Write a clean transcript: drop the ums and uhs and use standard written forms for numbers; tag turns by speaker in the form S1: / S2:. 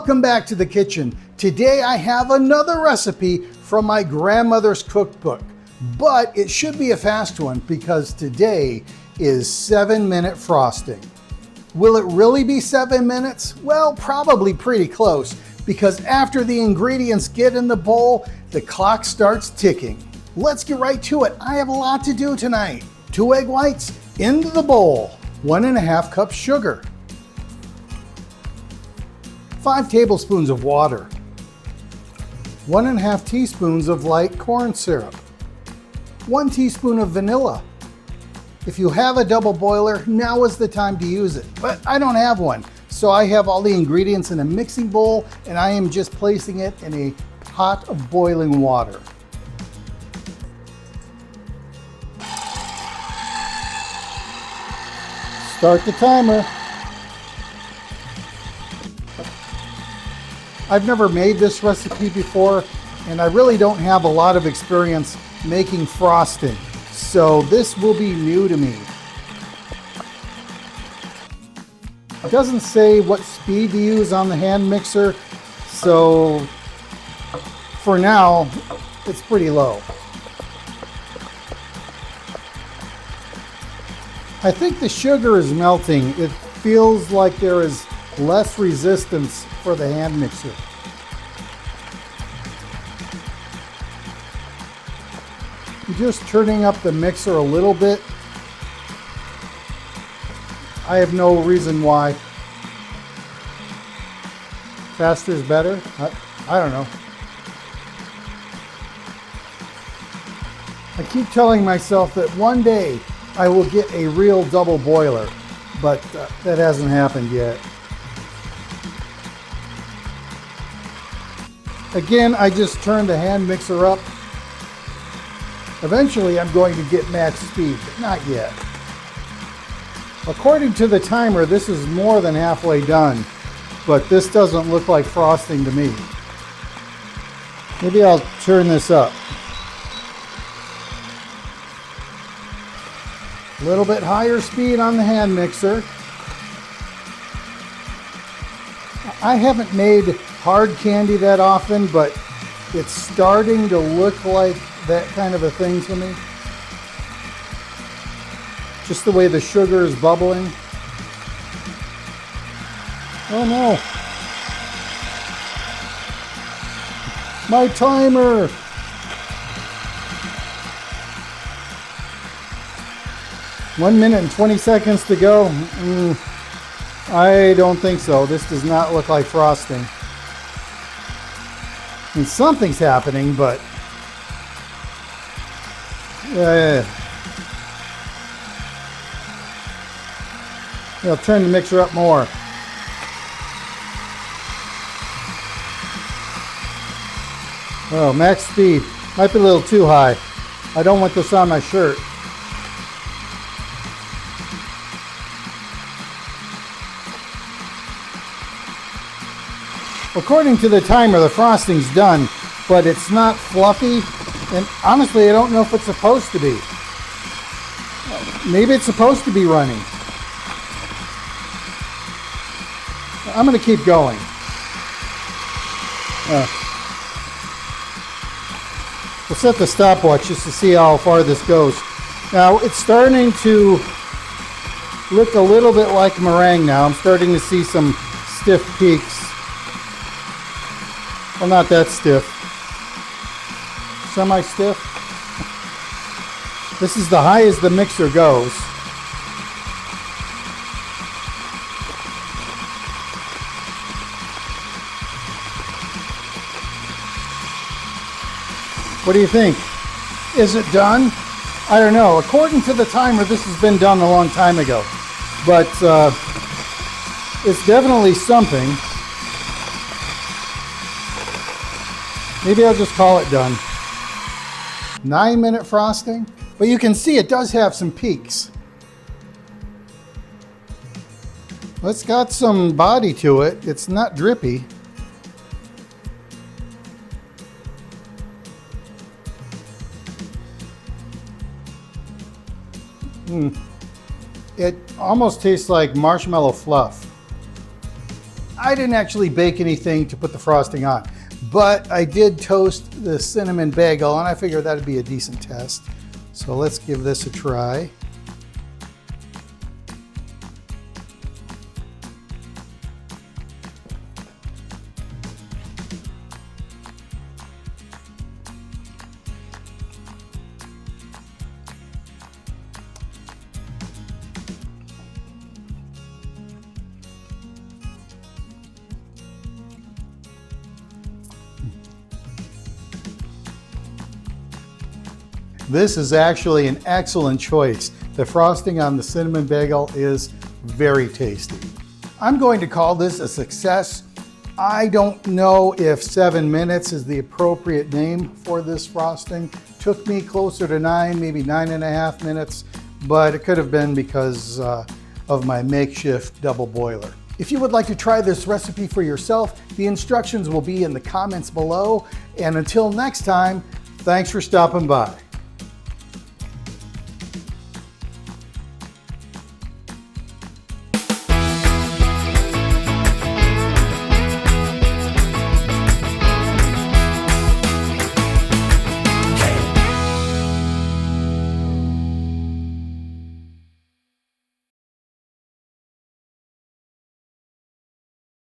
S1: Welcome back to the kitchen. Today I have another recipe from my grandmother's cookbook, but it should be a fast one because today is 7-minute frosting. Will it really be 7 minutes? Well, probably pretty close, because after the ingredients get in the bowl, the clock starts ticking. Let's get right to it. I have a lot to do tonight. 2 egg whites into the bowl, 1.5 cups sugar, 5 tablespoons of water, 1.5 teaspoons of light corn syrup, 1 teaspoon of vanilla. If you have a double boiler, now is the time to use it, but I don't have one. So I have all the ingredients in a mixing bowl and I am just placing it in a pot of boiling water. Start the timer. I've never made this recipe before, and I really don't have a lot of experience making frosting, so this will be new to me. It doesn't say what speed to use on the hand mixer, so for now, it's pretty low. I think the sugar is melting. It feels like there is less resistance for the hand mixer. I'm just turning up the mixer a little bit. I have no reason why. Faster is better? I don't know. I keep telling myself that one day I will get a real double boiler, but that hasn't happened yet. Again, I just turned the hand mixer up. Eventually I'm going to get max speed, but not yet. According to the timer, this is more than halfway done, but this doesn't look like frosting to me. Maybe I'll turn this up. A little bit higher speed on the hand mixer. I haven't made hard candy that often, but it's starting to look like that kind of a thing to me. Just the way the sugar is bubbling. Oh no. My timer. One minute and 20 seconds to go. I don't think so. This does not look like frosting. I mean, something's happening, but I'll turn the mixer up more. Oh, max speed. Might be a little too high. I don't want this on my shirt. According to the timer, the frosting's done, but it's not fluffy, and honestly, I don't know if it's supposed to be. Maybe it's supposed to be running. I'm going to keep going. We'll set the stopwatch just to see how far this goes. Now, it's starting to look a little bit like meringue now. I'm starting to see some stiff peaks. Well, not that stiff. Semi-stiff. This is the highest the mixer goes. What do you think? Is it done? I don't know. According to the timer, this has been done a long time ago. But it's definitely something. Maybe I'll just call it done. 9-minute frosting, but you can see it does have some peaks. Well, it's got some body to it. It's not drippy. It almost tastes like marshmallow fluff. I didn't actually bake anything to put the frosting on, but I did toast the cinnamon bagel, and I figured that'd be a decent test. So let's give this a try. This is actually an excellent choice. The frosting on the cinnamon bagel is very tasty. I'm going to call this a success. I don't know if 7 minutes is the appropriate name for this frosting. Took me closer to 9, maybe 9.5 minutes, but it could have been because of my makeshift double boiler. If you would like to try this recipe for yourself, the instructions will be in the comments below. And until next time, thanks for stopping by.